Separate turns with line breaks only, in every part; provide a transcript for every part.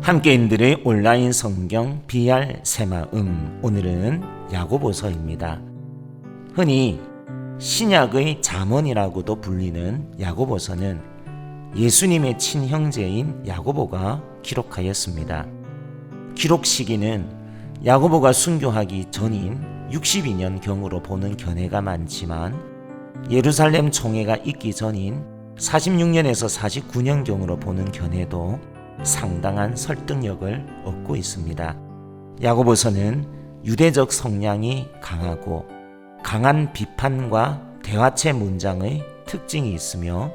함께인들의 온라인 성경 BR 새마음, 오늘은 야고보서입니다. 흔히 신약의 잠언이라고도 불리는 야고보서는 예수님의 친형제인 야고보가 기록하였습니다. 기록 시기는 야고보가 순교하기 전인 62년경으로 보는 견해가 많지만 예루살렘 총회가 있기 전인 46년에서 49년경으로 보는 견해도 상당한 설득력을 얻고 있습니다. 야고보서는 유대적 성향이 강하고 강한 비판과 대화체 문장의 특징이 있으며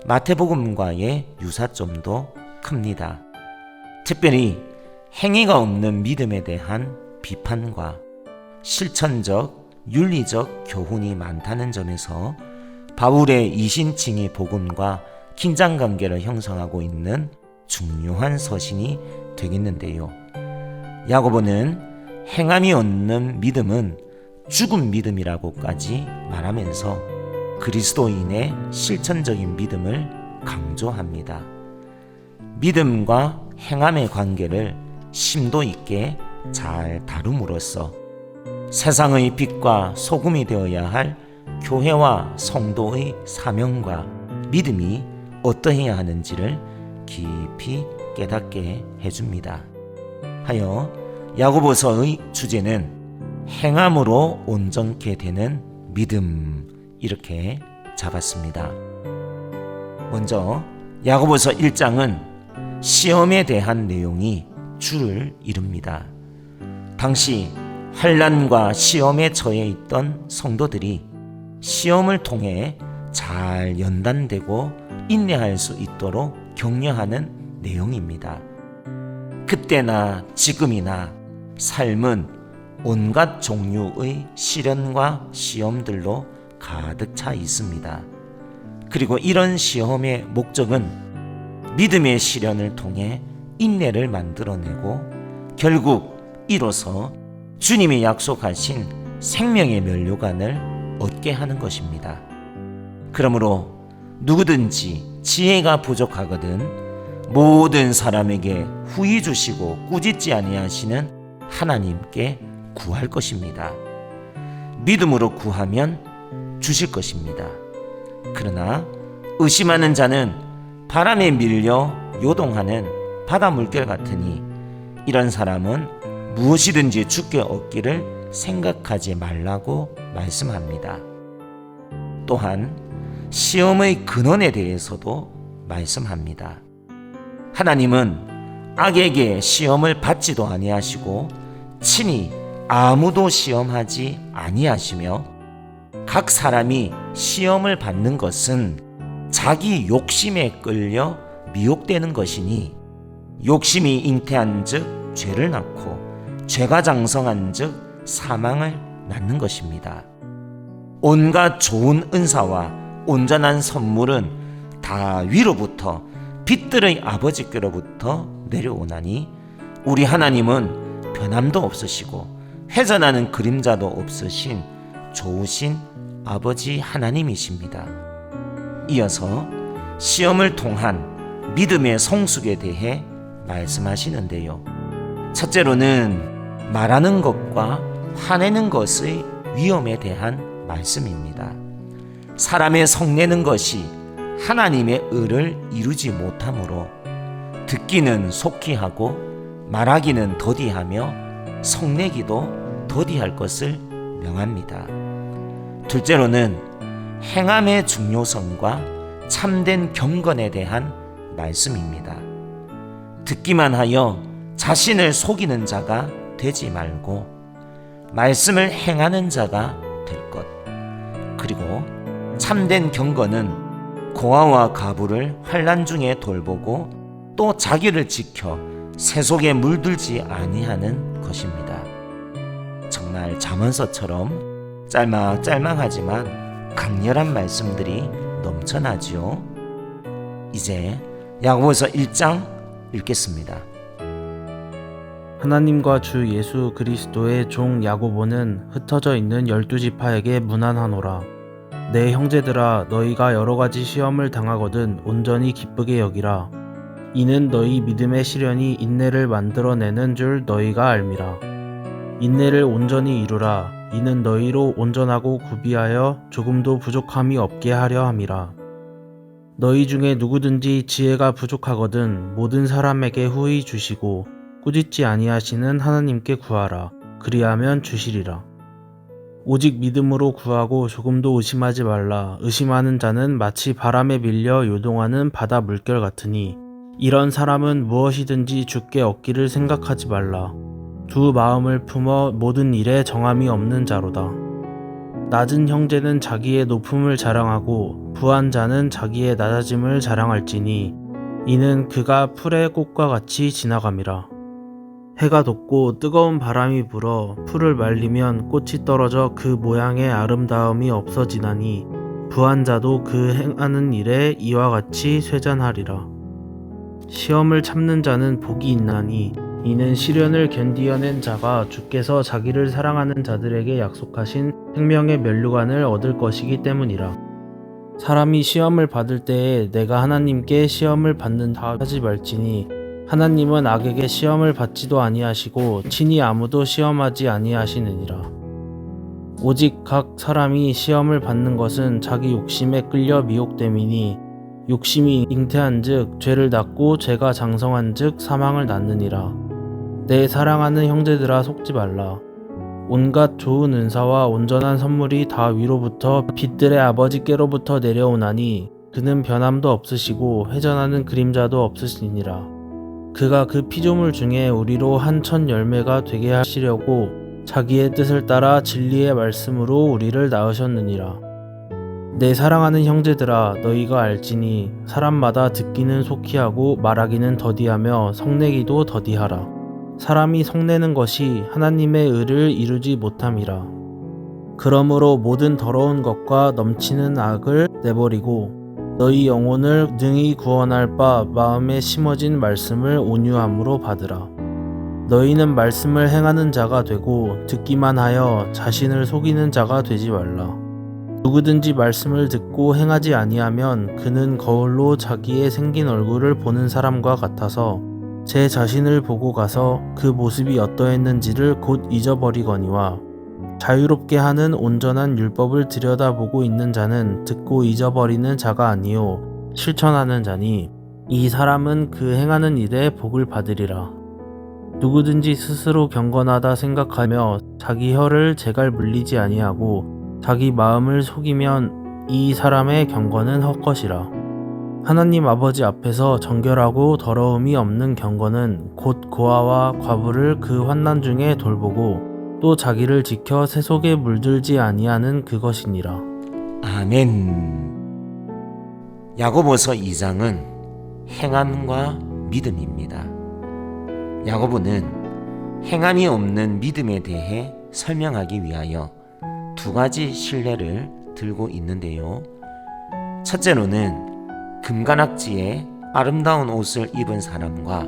마태복음과의 유사점도 큽니다. 특별히 행위가 없는 믿음에 대한 비판과 실천적, 윤리적 교훈이 많다는 점에서 바울의 이신칭의 복음과 긴장관계를 형성하고 있는 중요한 서신이 되겠는데요. 야고보는 행함이 없는 믿음은 죽은 믿음이라고까지 말하면서 그리스도인의 실천적인 믿음을 강조합니다. 믿음과 행함의 관계를 심도 있게 잘 다룸으로써 세상의 빛과 소금이 되어야 할 교회와 성도의 사명과 믿음이 어떠해야 하는지를 깊이 깨닫게 해줍니다. 하여 야고보서의 주제는 행함으로 온전케 되는 믿음, 이렇게 잡았습니다. 먼저 야고보서 1장은 시험에 대한 내용이 주를 이룹니다. 당시 환난과 시험에 처해 있던 성도들이 시험을 통해 잘 연단되고 인내할 수 있도록 격려하는 내용입니다. 그때나 지금이나 삶은 온갖 종류의 시련과 시험들로 가득 차 있습니다. 그리고 이런 시험의 목적은 믿음의 시련을 통해 인내를 만들어내고 결국 이로써 주님이 약속하신 생명의 면류관을 얻게 하는 것입니다. 그러므로 누구든지 지혜가 부족하거든 모든 사람에게 후히 주시고 꾸짖지 아니하시는 하나님께 구할 것입니다. 믿음으로 구하면 주실 것입니다. 그러나 의심하는 자는 바람에 밀려 요동하는 바다 물결 같으니 이런 사람은 무엇이든지 주께 얻기를 생각하지 말라고 말씀합니다. 또한 시험의 근원에 대해서도 말씀합니다. 하나님은 악에게 시험을 받지도 아니하시고 친히 아무도 시험하지 아니하시며 각 사람이 시험을 받는 것은 자기 욕심에 끌려 미혹되는 것이니 욕심이 잉태한 즉 죄를 낳고 죄가 장성한 즉 사망을 낳는 것입니다. 온갖 좋은 은사와 온전한 선물은 다 위로부터 빛들의 아버지께로부터 내려오나니 우리 하나님은 변함도 없으시고 회전하는 그림자도 없으신 좋으신 아버지 하나님이십니다. 이어서 시험을 통한 믿음의 성숙에 대해 말씀하시는데요. 첫째로는 말하는 것과 화내는 것의 위험에 대한 말씀입니다. 사람의 성내는 것이 하나님의 의를 이루지 못하므로 듣기는 속히 하고 말하기는 더디하며 성내기도 더디할 것을 명합니다. 둘째로는 행함의 중요성과 참된 경건에 대한 말씀입니다. 듣기만 하여 자신을 속이는 자가 되지 말고 말씀을 행하는 자가 될 것. 그리고 참된 경건은 고아와 가부를 환난 중에 돌보고 또 자기를 지켜 세속에 물들지 아니하는 것입니다. 정말 잠언서처럼 짤막짤막하지만 강렬한 말씀들이 넘쳐나지요. 이제 야고보서 1장 읽겠습니다.
하나님과 주 예수 그리스도의 종 야고보는 흩어져 있는 12지파에게 문안하노라. 내 형제들아, 너희가 여러 가지 시험을 당하거든 온전히 기쁘게 여기라. 이는 너희 믿음의 시련이 인내를 만들어내는 줄 너희가 알미라. 인내를 온전히 이루라. 이는 너희로 온전하고 구비하여 조금도 부족함이 없게 하려 함이라. 너희 중에 누구든지 지혜가 부족하거든 모든 사람에게 후히 주시고 꾸짖지 아니하시는 하나님께 구하라. 그리하면 주시리라. 오직 믿음으로 구하고 조금도 의심하지 말라. 의심하는 자는 마치 바람에 밀려 요동하는 바다 물결 같으니 이런 사람은 무엇이든지 주께 얻기를 생각하지 말라. 두 마음을 품어 모든 일에 정함이 없는 자로다. 낮은 형제는 자기의 높음을 자랑하고 부한 자는 자기의 낮아짐을 자랑할지니 이는 그가 풀의 꽃과 같이 지나감이라. 해가 돋고 뜨거운 바람이 불어 풀을 말리면 꽃이 떨어져 그 모양의 아름다움이 없어지나니 부한 자도 그 행하는 일에 이와 같이 쇠잔하리라. 시험을 참는 자는 복이 있나니 이는 시련을 견디어낸 자가 주께서 자기를 사랑하는 자들에게 약속하신 생명의 면류관을 얻을 것이기 때문이라. 사람이 시험을 받을 때에 내가 하나님께 시험을 받는다 하지 말지니 하나님은 악에게 시험을 받지도 아니하시고 친히 아무도 시험하지 아니하시느니라. 오직 각 사람이 시험을 받는 것은 자기 욕심에 끌려 미혹됨이니 욕심이 잉태한즉 죄를 낳고 죄가 장성한즉 사망을 낳느니라. 내 사랑하는 형제들아 속지 말라. 온갖 좋은 은사와 온전한 선물이 다 위로부터 빛들의 아버지께로부터 내려오나니 그는 변함도 없으시고 회전하는 그림자도 없으시니라. 그가 그 피조물 중에 우리로 한 천 열매가 되게 하시려고 자기의 뜻을 따라 진리의 말씀으로 우리를 낳으셨느니라. 내 사랑하는 형제들아 너희가 알지니 사람마다 듣기는 속히 하고 말하기는 더디하며 성내기도 더디하라. 사람이 성내는 것이 하나님의 의를 이루지 못함이라. 그러므로 모든 더러운 것과 넘치는 악을 내버리고 너희 영혼을 능히 구원할 바 마음에 심어진 말씀을 온유함으로 받으라. 너희는 말씀을 행하는 자가 되고 듣기만 하여 자신을 속이는 자가 되지 말라. 누구든지 말씀을 듣고 행하지 아니하면 그는 거울로 자기의 생긴 얼굴을 보는 사람과 같아서 제 자신을 보고 가서 그 모습이 어떠했는지를 곧 잊어버리거니와 자유롭게 하는 온전한 율법을 들여다보고 있는 자는 듣고 잊어버리는 자가 아니요 실천하는 자니 이 사람은 그 행하는 일에 복을 받으리라. 누구든지 스스로 경건하다 생각하며 자기 혀를 제갈 물리지 아니하고 자기 마음을 속이면 이 사람의 경건은 헛것이라. 하나님 아버지 앞에서 정결하고 더러움이 없는 경건은 곧 고아와 과부를 그 환난 중에 돌보고 또 자기를 지켜 세속에 물들지 아니하는 그것이니라.
아멘. 야고보서 2장은 행함과 믿음입니다. 야고보는 행함이 없는 믿음에 대해 설명하기 위하여 두 가지 신뢰를 들고 있는데요. 첫째로는 금가낙지에 아름다운 옷을 입은 사람과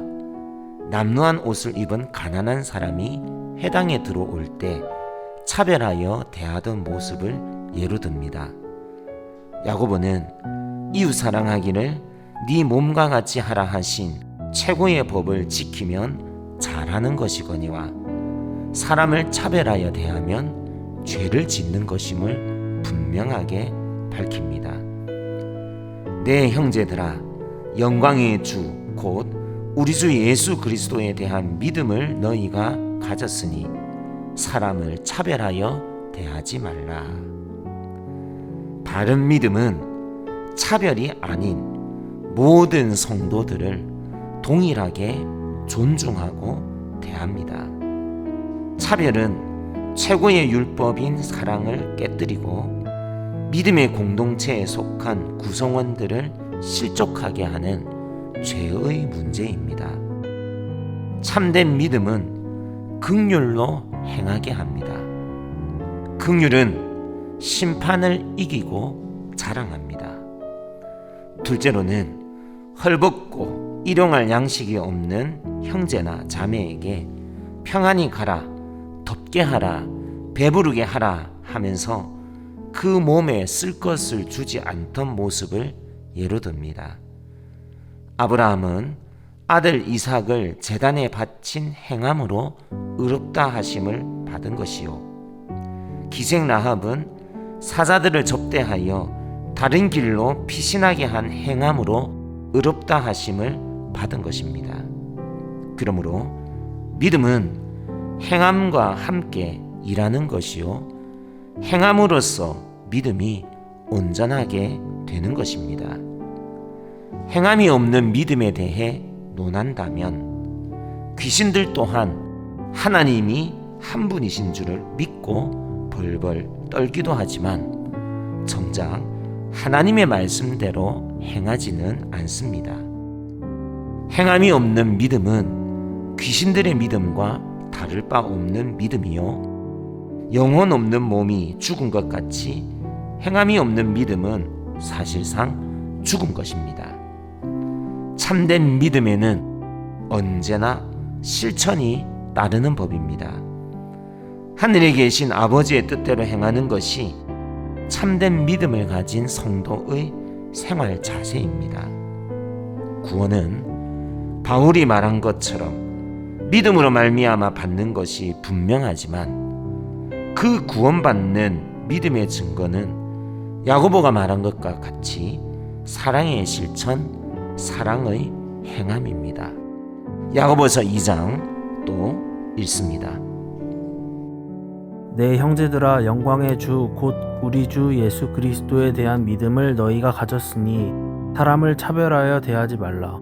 남루한 옷을 입은 가난한 사람이 회당에 들어올 때 차별하여 대하던 모습을 예로 듭니다. 야고보는 이웃 사랑하기를 네 몸과 같이 하라 하신 최고의 법을 지키면 잘하는 것이거니와 사람을 차별하여 대하면 죄를 짓는 것임을 분명하게 밝힙니다. 내 형제들아, 영광의 주 곧 우리 주 예수 그리스도에 대한 믿음을 너희가 가졌으니 사람을 차별하여 대하지 말라. 바른 믿음은 차별이 아닌 모든 성도들을 동일하게 존중하고 대합니다. 차별은 최고의 율법인 사랑을 깨뜨리고 믿음의 공동체에 속한 구성원들을 실족하게 하는 죄의 문제입니다. 참된 믿음은 긍휼로 행하게 합니다. 긍휼은 심판을 이기고 자랑합니다. 둘째로는 헐벗고 일용할 양식이 없는 형제나 자매에게 평안히 가라, 덥게 하라, 배부르게 하라 하면서 그 몸에 쓸 것을 주지 않던 모습을 예로 듭니다. 아브라함은 아들 이삭을 제단에 바친 행함으로 의롭다 하심을 받은 것이요, 기생 라합은 사자들을 접대하여 다른 길로 피신하게 한 행함으로 의롭다 하심을 받은 것입니다. 그러므로 믿음은 행함과 함께 일하는 것이요, 행함으로써 믿음이 온전하게 되는 것입니다. 행함이 없는 믿음에 대해 논한다면 귀신들 또한 하나님이 한 분이신 줄을 믿고 벌벌 떨기도 하지만 정작 하나님의 말씀대로 행하지는 않습니다. 행함이 없는 믿음은 귀신들의 믿음과 다를 바 없는 믿음이요, 영혼 없는 몸이 죽은 것 같이 행함이 없는 믿음은 사실상 죽은 것입니다. 참된 믿음에는 언제나 실천이 따르는 법입니다. 하늘에 계신 아버지의 뜻대로 행하는 것이 참된 믿음을 가진 성도의 생활 자세입니다. 구원은 바울이 말한 것처럼 믿음으로 말미암아 받는 것이 분명하지만 그 구원받는 믿음의 증거는 야고보가 말한 것과 같이 사랑의 실천, 사랑의 행함입니다. 야고보서 2장 또 읽습니다.
내 형제들아, 영광의 주 곧 우리 주 예수 그리스도에 대한 믿음을 너희가 가졌으니 사람을 차별하여 대하지 말라.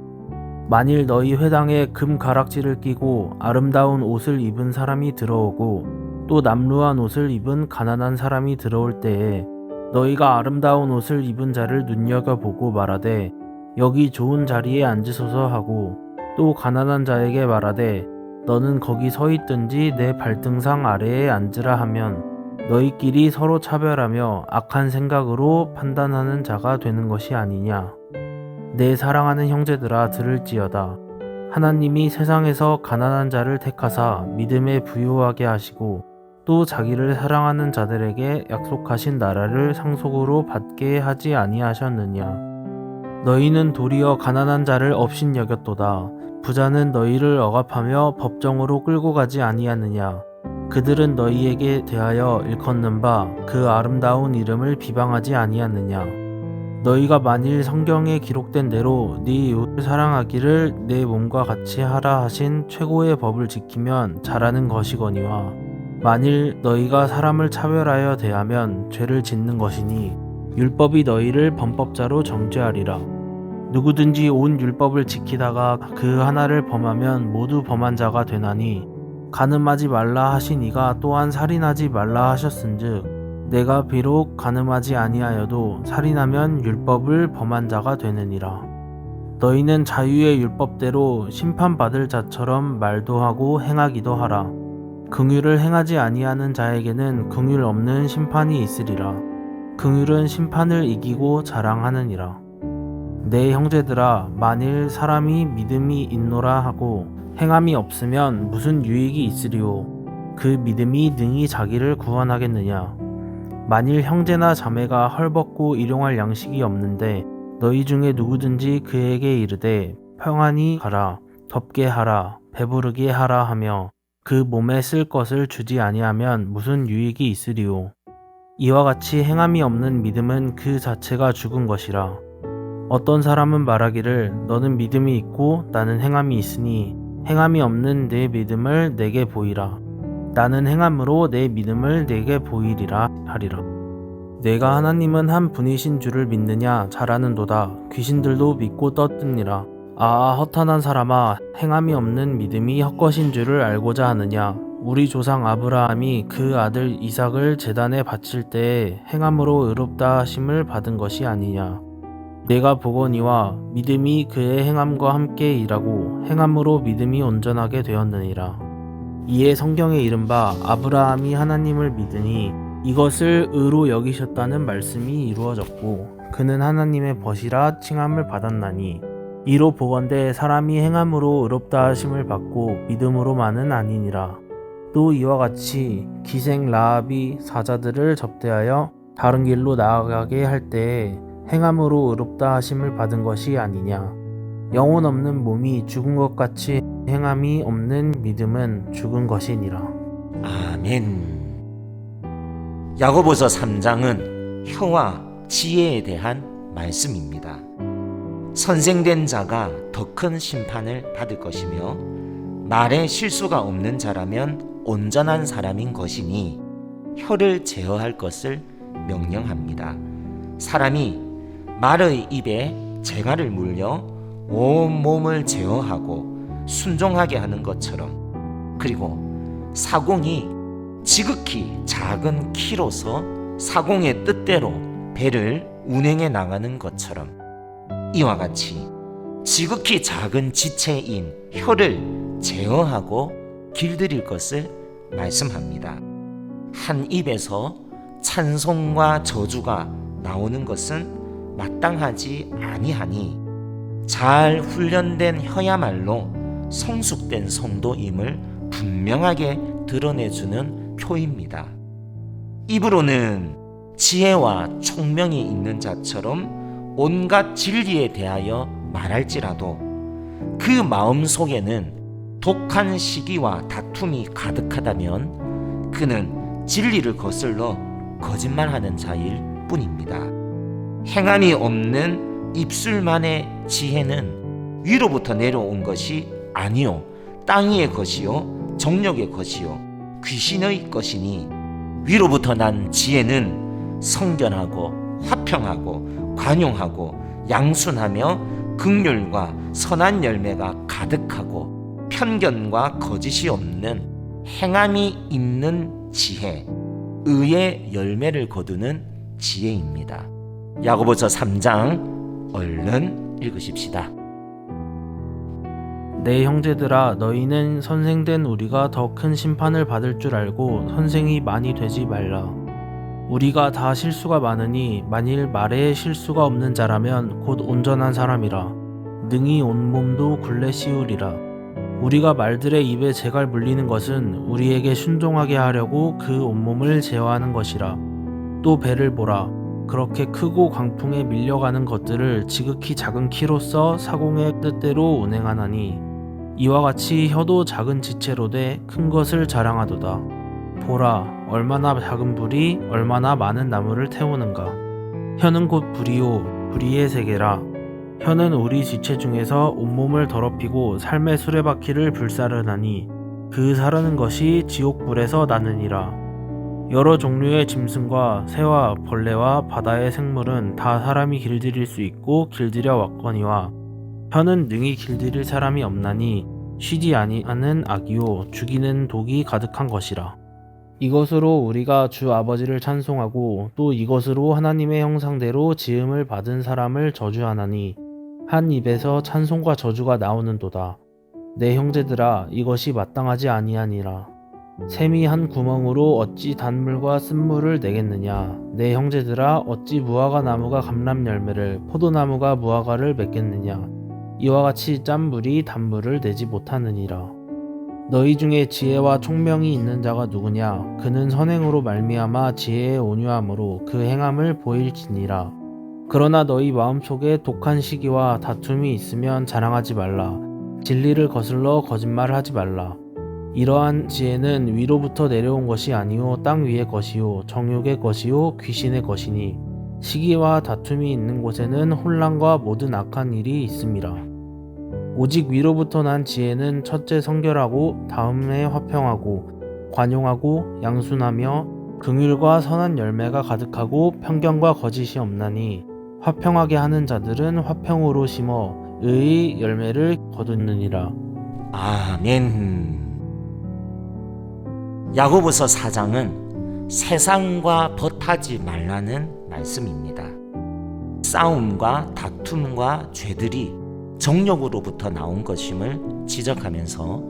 만일 너희 회당에 금 가락지를 끼고 아름다운 옷을 입은 사람이 들어오고 또 남루한 옷을 입은 가난한 사람이 들어올 때에 너희가 아름다운 옷을 입은 자를 눈여겨보고 말하되 여기 좋은 자리에 앉으소서 하고 또 가난한 자에게 말하되 너는 거기 서 있든지 내 발등상 아래에 앉으라 하면 너희끼리 서로 차별하며 악한 생각으로 판단하는 자가 되는 것이 아니냐. 내 사랑하는 형제들아, 들을지어다. 하나님이 세상에서 가난한 자를 택하사 믿음에 부유하게 하시고 또 자기를 사랑하는 자들에게 약속하신 나라를 상속으로 받게 하지 아니하셨느냐. 너희는 도리어 가난한 자를 업신여겼도다. 부자는 너희를 억압하며 법정으로 끌고 가지 아니하느냐. 그들은 너희에게 대하여 일컫는 바 그 아름다운 이름을 비방하지 아니하느냐. 너희가 만일 성경에 기록된 대로 네 이웃을 사랑하기를 내 몸과 같이 하라 하신 최고의 법을 지키면 잘하는 것이거니와 만일 너희가 사람을 차별하여 대하면 죄를 짓는 것이니 율법이 너희를 범법자로 정죄하리라. 누구든지 온 율법을 지키다가 그 하나를 범하면 모두 범한 자가 되나니 간음하지 말라 하신 이가 또한 살인하지 말라 하셨은즉 내가 비록 간음하지 아니하여도 살인하면 율법을 범한 자가 되느니라. 너희는 자유의 율법대로 심판받을 자처럼 말도 하고 행하기도 하라. 긍휼을 행하지 아니하는 자에게는 긍휼 없는 심판이 있으리라. 긍휼은 심판을 이기고 자랑하느니라. 내 형제들아, 만일 사람이 믿음이 있노라 하고 행함이 없으면 무슨 유익이 있으리요. 그 믿음이 능히 자기를 구원하겠느냐. 만일 형제나 자매가 헐벗고 일용할 양식이 없는데 너희 중에 누구든지 그에게 이르되 평안히 가라, 덥게 하라, 배부르게 하라 하며 그 몸에 쓸 것을 주지 아니하면 무슨 유익이 있으리요. 이와 같이 행함이 없는 믿음은 그 자체가 죽은 것이라. 어떤 사람은 말하기를 너는 믿음이 있고 나는 행함이 있으니 행함이 없는 내 믿음을 내게 보이라. 나는 행함으로 내 믿음을 내게 보이리라 하리라. 내가 하나님은 한 분이신 줄을 믿느냐 잘하는도다. 귀신들도 믿고 떠드니라. 아, 허탄한 사람아, 행함이 없는 믿음이 헛것인 줄을 알고자 하느냐. 우리 조상 아브라함이 그 아들 이삭을 제단에 바칠 때에 행함으로 의롭다 하심을 받은 것이 아니냐. 내가 보거니와 믿음이 그의 행함과 함께 일하고 행함으로 믿음이 온전하게 되었느니라. 이에 성경에 이른바 아브라함이 하나님을 믿으니 이것을 의로 여기셨다는 말씀이 이루어졌고 그는 하나님의 벗이라 칭함을 받았나니 이로 보건대 사람이 행함으로 의롭다 하심을 받고 믿음으로만은 아니니라. 또 이와 같이 기생 라합이 사자들을 접대하여 다른 길로 나아가게 할 때에 행함으로 의롭다 하심을 받은 것이 아니냐. 영혼 없는 몸이 죽은 것 같이 행함이 없는 믿음은 죽은 것이니라.
아멘. 야고보서 3장은 혀와 지혜에 대한 말씀입니다. 선생된 자가 더 큰 심판을 받을 것이며 말에 실수가 없는 자라면 온전한 사람인 것이니 혀를 제어할 것을 명령합니다. 사람이 말의 입에 재갈을 물려 온 몸을 제어하고 순종하게 하는 것처럼, 그리고 사공이 지극히 작은 키로서 사공의 뜻대로 배를 운행해 나가는 것처럼 이와 같이 지극히 작은 지체인 혀를 제어하고 길들일 것을 말씀합니다. 한 입에서 찬송과 저주가 나오는 것은 마땅하지 아니하니 잘 훈련된 혀야말로 성숙된 성도임을 분명하게 드러내주는 표입니다. 입으로는 지혜와 총명이 있는 자처럼 온갖 진리에 대하여 말할지라도 그 마음 속에는 독한 시기와 다툼이 가득하다면 그는 진리를 거슬러 거짓말하는 자일 뿐입니다. 행함이 없는 입술만의 지혜는 위로부터 내려온 것이 아니요 땅 위의 것이요 정욕의 것이요 귀신의 것이니, 위로부터 난 지혜는 성견하고 화평하고 관용하고 양순하며 긍휼과 선한 열매가 가득하고 편견과 거짓이 없는 행함이 있는 지혜, 의의 열매를 거두는 지혜입니다. 야고보서 3장 얼른 읽으십시다.
내 형제들아, 너희는 선생된 우리가 더 큰 심판을 받을 줄 알고 선생이 많이 되지 말라. 우리가 다 실수가 많으니 만일 말에 실수가 없는 자라면 곧 온전한 사람이라. 능히 온몸도 굴레 씌우리라. 우리가 말들의 입에 재갈 물리는 것은 우리에게 순종하게 하려고 그 온몸을 제어하는 것이라. 또 배를 보라. 그렇게 크고 광풍에 밀려가는 것들을 지극히 작은 키로써 사공의 뜻대로 운행하나니, 이와 같이 혀도 작은 지체로 돼 큰 것을 자랑하도다. 보라, 얼마나 작은 불이 얼마나 많은 나무를 태우는가. 혀는 곧 불이요 불의의 세계라. 혀는 우리 지체 중에서 온몸을 더럽히고 삶의 수레바퀴를 불사르나니 그 사르는 것이 지옥불에서 나느니라. 여러 종류의 짐승과 새와 벌레와 바다의 생물은 다 사람이 길들일 수 있고 길들여 왔거니와, 혀는 능히 길들일 사람이 없나니 쉬지 아니하는 악이요 죽이는 독이 가득한 것이라. 이것으로 우리가 주 아버지를 찬송하고 또 이것으로 하나님의 형상대로 지음을 받은 사람을 저주하나니 한 입에서 찬송과 저주가 나오는도다. 내 형제들아, 이것이 마땅하지 아니하니라. 샘이 한 구멍으로 어찌 단물과 쓴물을 내겠느냐. 내 형제들아, 어찌 무화과 나무가 감람 열매를, 포도나무가 무화과를 맺겠느냐. 이와 같이 짠 물이 단물을 내지 못하느니라. 너희 중에 지혜와 총명이 있는 자가 누구냐. 그는 선행으로 말미암아 지혜의 온유함으로 그 행함을 보일지니라. 그러나 너희 마음속에 독한 시기와 다툼이 있으면 자랑하지 말라. 진리를 거슬러 거짓말하지 말라. 이러한 지혜는 위로부터 내려온 것이 아니요 땅 위의 것이요 정욕의 것이요 귀신의 것이니, 시기와 다툼이 있는 곳에는 혼란과 모든 악한 일이 있음이라. 오직 위로부터 난 지혜는 첫째 성결하고 다음에 화평하고 관용하고 양순하며 긍휼과 선한 열매가 가득하고 편견과 거짓이 없나니, 화평하게 하는 자들은 화평으로 심어 의의 열매를 거두느니라.
아멘. 야고보서 4장은 세상과 벗하지 말라는 말씀입니다. 싸움과 다툼과 죄들이 정욕으로부터 나온 것임을 지적하면서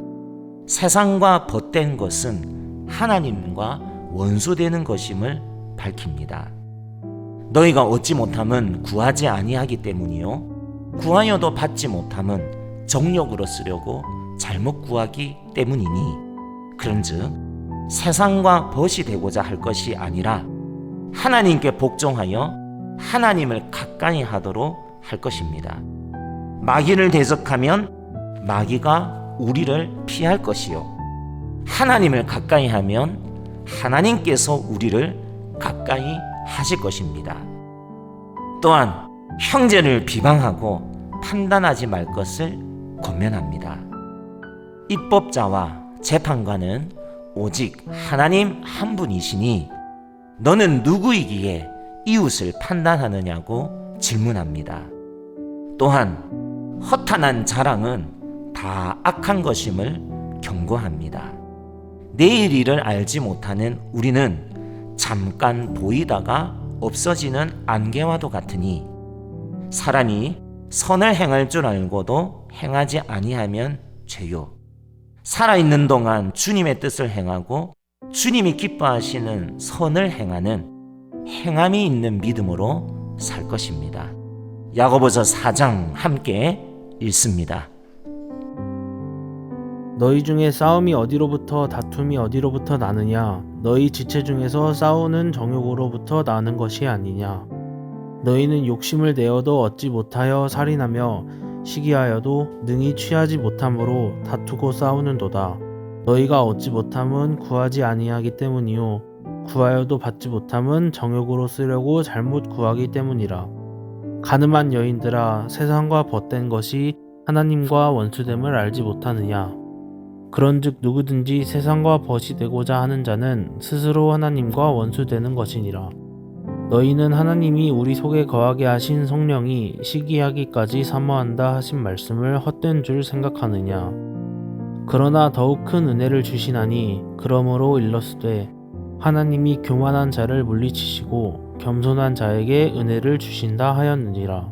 세상과 벗된 것은 하나님과 원수되는 것임을 밝힙니다. 너희가 얻지 못함은 구하지 아니하기 때문이요 구하여도 받지 못함은 정욕으로 쓰려고 잘못 구하기 때문이니, 그런즉 세상과 벗이 되고자 할 것이 아니라 하나님께 복종하여 하나님을 가까이 하도록 할 것입니다. 마귀를 대적하면 마귀가 우리를 피할 것이요, 하나님을 가까이 하면 하나님께서 우리를 가까이 하실 것입니다. 또한 형제를 비방하고 판단하지 말 것을 권면합니다. 입법자와 재판관은 오직 하나님 한 분이시니 너는 누구이기에 이웃을 판단하느냐고 질문합니다. 또한 허탄한 자랑은 다 악한 것임을 경고합니다. 내일 일을 알지 못하는 우리는 잠깐 보이다가 없어지는 안개와도 같으니 사람이 선을 행할 줄 알고도 행하지 아니하면 죄요, 살아있는 동안 주님의 뜻을 행하고 주님이 기뻐하시는 선을 행하는 행함이 있는 믿음으로 살 것입니다. 야고보서 4장 함께 읽습니다.
너희 중에 싸움이 어디로부터 다툼이 어디로부터 나느냐? 너희 지체 중에서 싸우는 정욕으로부터 나는 것이 아니냐? 너희는 욕심을 내어도 얻지 못하여 살인하며 시기하여도 능히 취하지 못함으로 다투고 싸우는도다. 너희가 얻지 못함은 구하지 아니하기 때문이요, 구하여도 받지 못함은 정욕으로 쓰려고 잘못 구하기 때문이라. 가늠한 여인들아, 세상과 벗된 것이 하나님과 원수됨을 알지 못하느냐? 그런즉 누구든지 세상과 벗이 되고자 하는 자는 스스로 하나님과 원수되는 것이니라. 너희는 하나님이 우리 속에 거하게 하신 성령이 시기하기까지 사모한다 하신 말씀을 헛된 줄 생각하느냐? 그러나 더욱 큰 은혜를 주시나니 그러므로 일렀으되 하나님이 교만한 자를 물리치시고 겸손한 자에게 은혜를 주신다 하였느니라.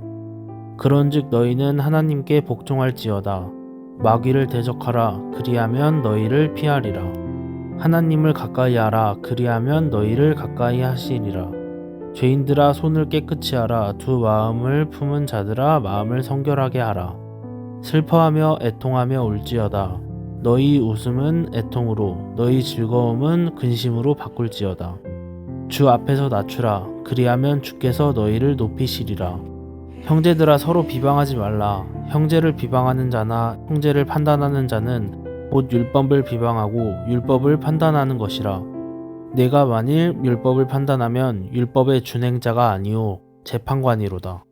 그런즉 너희는 하나님께 복종할지어다. 마귀를 대적하라, 그리하면 너희를 피하리라. 하나님을 가까이 하라, 그리하면 너희를 가까이 하시리라. 죄인들아, 손을 깨끗이 하라. 두 마음을 품은 자들아, 마음을 성결하게 하라. 슬퍼하며 애통하며 울지어다. 너희 웃음은 애통으로, 너희 즐거움은 근심으로 바꿀지어다. 주 앞에서 낮추라, 그리하면 주께서 너희를 높이시리라. 형제들아, 서로 비방하지 말라. 형제를 비방하는 자나 형제를 판단하는 자는 곧 율법을 비방하고 율법을 판단하는 것이라. 내가 만일 율법을 판단하면 율법의 준행자가 아니요 재판관이로다.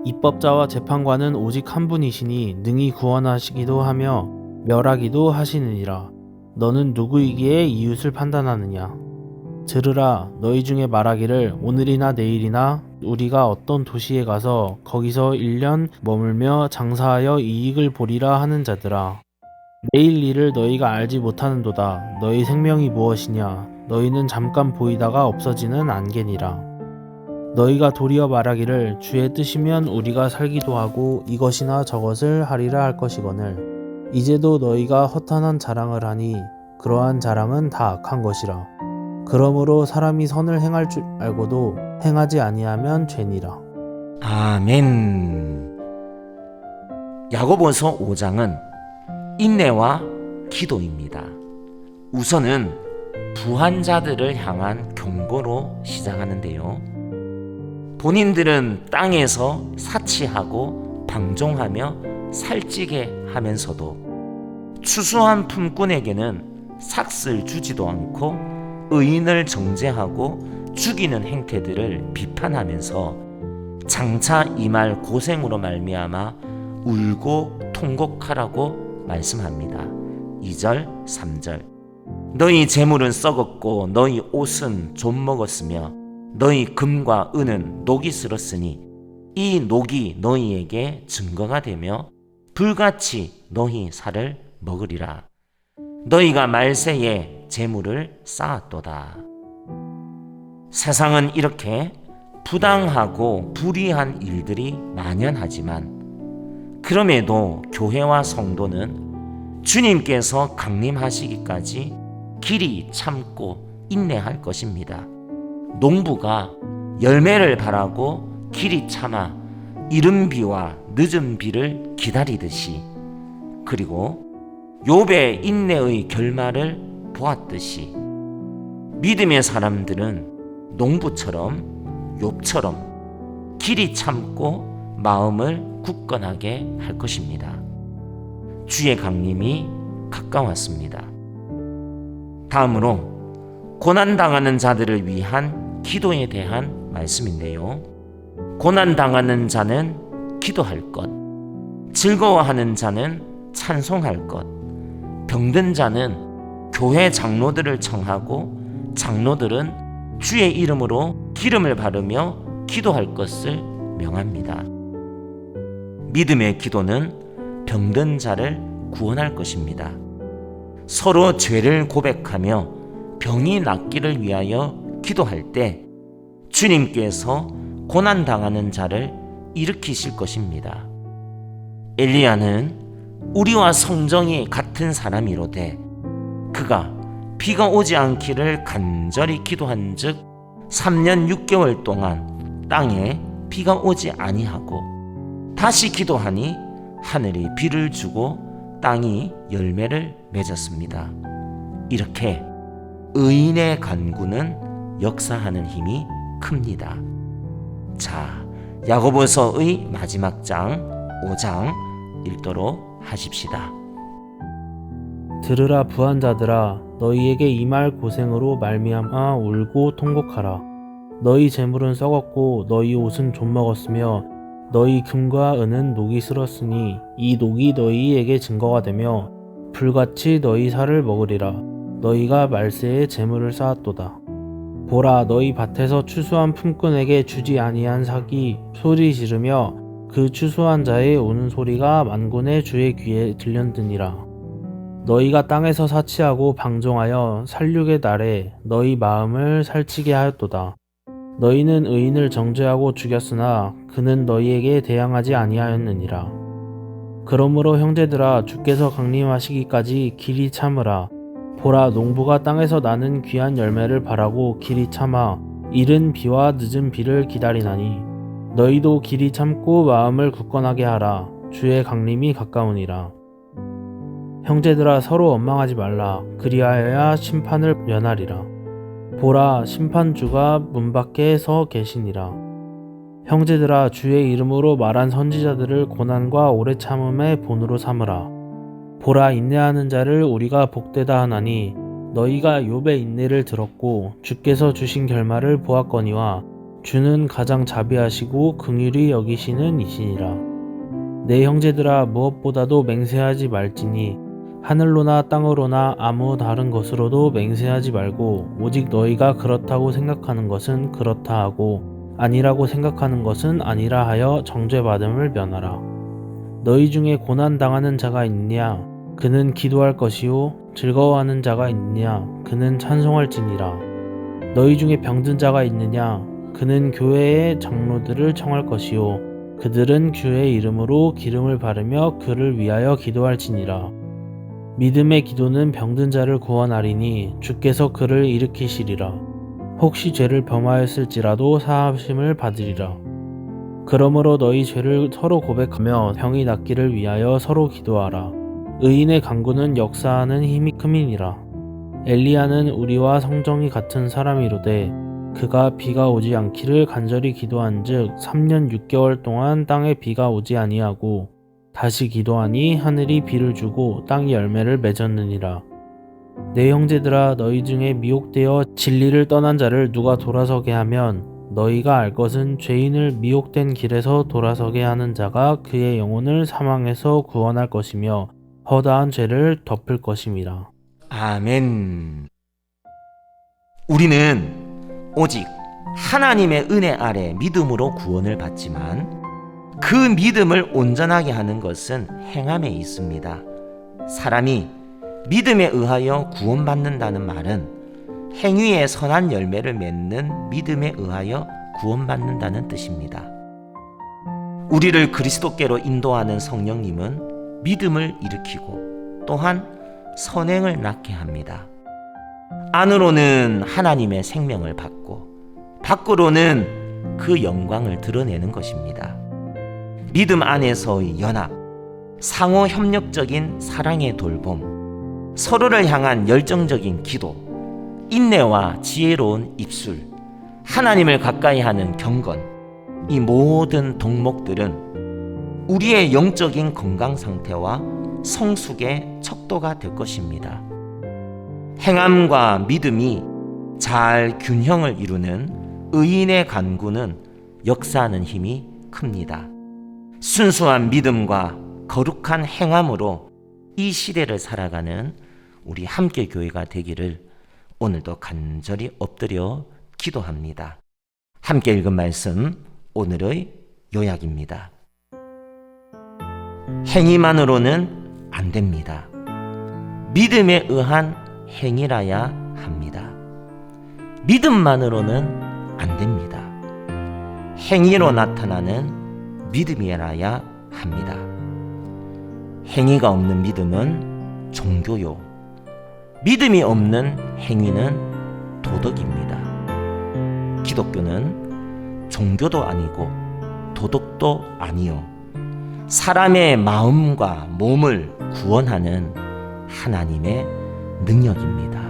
입법자와 재판관은 오직 한 분이시니 능히 구원하시기도 하며 멸하기도 하시느니라. 너는 누구이기에 이웃을 판단하느냐? 들으라, 너희 중에 말하기를 오늘이나 내일이나 우리가 어떤 도시에 가서 거기서 1년 머물며 장사하여 이익을 보리라 하는 자들아, 내일 일을 너희가 알지 못하는도다. 너희 생명이 무엇이냐? 너희는 잠깐 보이다가 없어지는 안개니라. 너희가 도리어 말하기를 주의 뜻이면 우리가 살기도 하고 이것이나 저것을 하리라 할 것이거늘, 이제도 너희가 허탄한 자랑을 하니 그러한 자랑은 다 악한 것이라. 그러므로 사람이 선을 행할 줄 알고도 행하지 아니하면 죄니라.
아멘. 야고보서 5장은 인내와 기도입니다. 우선은 부한 자들을 향한 경고로 시작하는데요. 본인들은 땅에서 사치하고 방종하며 살찌게 하면서도 추수한 품꾼에게는 삭슬 주지도 않고 의인을 정죄하고 죽이는 행태들을 비판하면서 장차 임할 고생으로 말미암아 울고 통곡하라고 말씀합니다. 2절, 3절. 너희 재물은 썩었고 너희 옷은 좀 먹었으며 너희 금과 은은 녹이 슬었으니 이 녹이 너희에게 증거가 되며 불같이 너희 살을 먹으리라. 너희가 말세에 재물을 쌓았도다. 세상은 이렇게 부당하고 불의한 일들이 만연하지만 그럼에도 교회와 성도는 주님께서 강림하시기까지 길이 참고 인내할 것입니다. 농부가 열매를 바라고 길이 참아 이른 비와 늦은 비를 기다리듯이, 그리고 욥의 인내의 결말을 보았듯이 믿음의 사람들은 농부처럼 욥처럼 길이 참고 마음을 굳건하게 할 것입니다. 주의 강림이 가까웠습니다. 다음으로 고난당하는 자들을 위한 기도에 대한 말씀인데요. 고난당하는 자는 기도할 것, 즐거워하는 자는 찬송할 것, 병든 자는 교회 장로들을 청하고 장로들은 주의 이름으로 기름을 바르며 기도할 것을 명합니다. 믿음의 기도는 병든 자를 구원할 것입니다. 서로 죄를 고백하며 병이 낫기를 위하여 기도할 때 주님께서 고난당하는 자를 일으키실 것입니다. 엘리야는 우리와 성정이 같은 사람이로되 그가 비가 오지 않기를 간절히 기도한 즉 3년 6개월 동안 땅에 비가 오지 아니하고 다시 기도하니 하늘이 비를 주고 땅이 열매를 맺었습니다. 이렇게 의인의 간구는 역사하는 힘이 큽니다. 자, 야고보서의 마지막 장 5장 읽도록 하십시다.
들으라 부한자들아, 너희에게 임할 고생으로 말미암아 울고 통곡하라. 너희 재물은 썩었고 너희 옷은 좀먹었으며 너희 금과 은은 녹이 슬었으니 이 녹이 너희에게 증거가 되며 불같이 너희 살을 먹으리라. 너희가 말세에 재물을 쌓았도다. 보라, 너희 밭에서 추수한 품꾼에게 주지 아니한 삭이 소리 지르며 그 추수한 자의 우는 소리가 만군의 주의 귀에 들렸느니라. 너희가 땅에서 사치하고 방종하여 살육의 날에 너희 마음을 살찌게 하였도다. 너희는 의인을 정죄하고 죽였으나 그는 너희에게 대항하지 아니하였느니라. 그러므로 형제들아, 주께서 강림하시기까지 길이 참으라. 보라, 농부가 땅에서 나는 귀한 열매를 바라고 길이 참아 이른 비와 늦은 비를 기다리나니 너희도 길이 참고 마음을 굳건하게 하라. 주의 강림이 가까우니라. 형제들아, 서로 원망하지 말라. 그리하여야 심판을 면하리라. 보라, 심판주가 문 밖에 서 계시니라. 형제들아, 주의 이름으로 말한 선지자들을 고난과 오래 참음의 본으로 삼으라. 보라, 인내하는 자를 우리가 복되다 하나니 너희가 욥의 인내를 들었고 주께서 주신 결말을 보았거니와 주는 가장 자비하시고 긍휼히 여기시는 이시니라. 내 형제들아, 무엇보다도 맹세하지 말지니 하늘로나 땅으로나 아무 다른 것으로도 맹세하지 말고 오직 너희가 그렇다고 생각하는 것은 그렇다 하고 아니라고 생각하는 것은 아니라 하여 정죄받음을 면하라. 너희 중에 고난당하는 자가 있느냐? 그는 기도할 것이요 즐거워하는 자가 있느냐? 그는 찬송할지니라. 너희 중에 병든 자가 있느냐? 그는 교회의 장로들을 청할 것이요 그들은 주의 이름으로 기름을 바르며 그를 위하여 기도할지니라. 믿음의 기도는 병든 자를 구원하리니 주께서 그를 일으키시리라. 혹시 죄를 범하였을지라도 사하심을 받으리라. 그러므로 너희 죄를 서로 고백하며 병이 낫기를 위하여 서로 기도하라. 의인의 간구는 역사하는 힘이 큼이니라. 엘리야는 우리와 성정이 같은 사람이로되 그가 비가 오지 않기를 간절히 기도한즉 3년 6개월 동안 땅에 비가 오지 아니하고 다시 기도하니 하늘이 비를 주고 땅이 열매를 맺었느니라. 내 형제들아, 너희 중에 미혹되어 진리를 떠난 자를 누가 돌아서게 하면 너희가 알 것은 죄인을 미혹된 길에서 돌아서게 하는 자가 그의 영혼을 사망에서 구원할 것이며 허다한 죄를 덮을 것임이라.
아멘. 우리는 오직 하나님의 은혜 아래 믿음으로 구원을 받지만 그 믿음을 온전하게 하는 것은 행함에 있습니다. 사람이 믿음에 의하여 구원받는다는 말은 행위의 선한 열매를 맺는 믿음에 의하여 구원받는다는 뜻입니다. 우리를 그리스도께로 인도하는 성령님은 믿음을 일으키고 또한 선행을 낳게 합니다. 안으로는 하나님의 생명을 받고 밖으로는 그 영광을 드러내는 것입니다. 믿음 안에서의 연합, 상호 협력적인 사랑의 돌봄, 서로를 향한 열정적인 기도, 인내와 지혜로운 입술, 하나님을 가까이 하는 경건, 이 모든 덕목들은 우리의 영적인 건강 상태와 성숙의 척도가 될 것입니다. 행함과 믿음이 잘 균형을 이루는 의인의 간구는 역사하는 힘이 큽니다. 순수한 믿음과 거룩한 행함으로 이 시대를 살아가는 우리 함께 교회가 되기를 오늘도 간절히 엎드려 기도합니다. 함께 읽은 말씀, 오늘의 요약입니다. 행위만으로는 안 됩니다. 믿음에 의한 행위라야 합니다. 믿음만으로는 안 됩니다. 행위로 나타나는 믿음이라야 합니다. 행위가 없는 믿음은 종교요. 믿음이 없는 행위는 도덕입니다. 기독교는 종교도 아니고 도덕도 아니요. 사람의 마음과 몸을 구원하는 하나님의 능력입니다.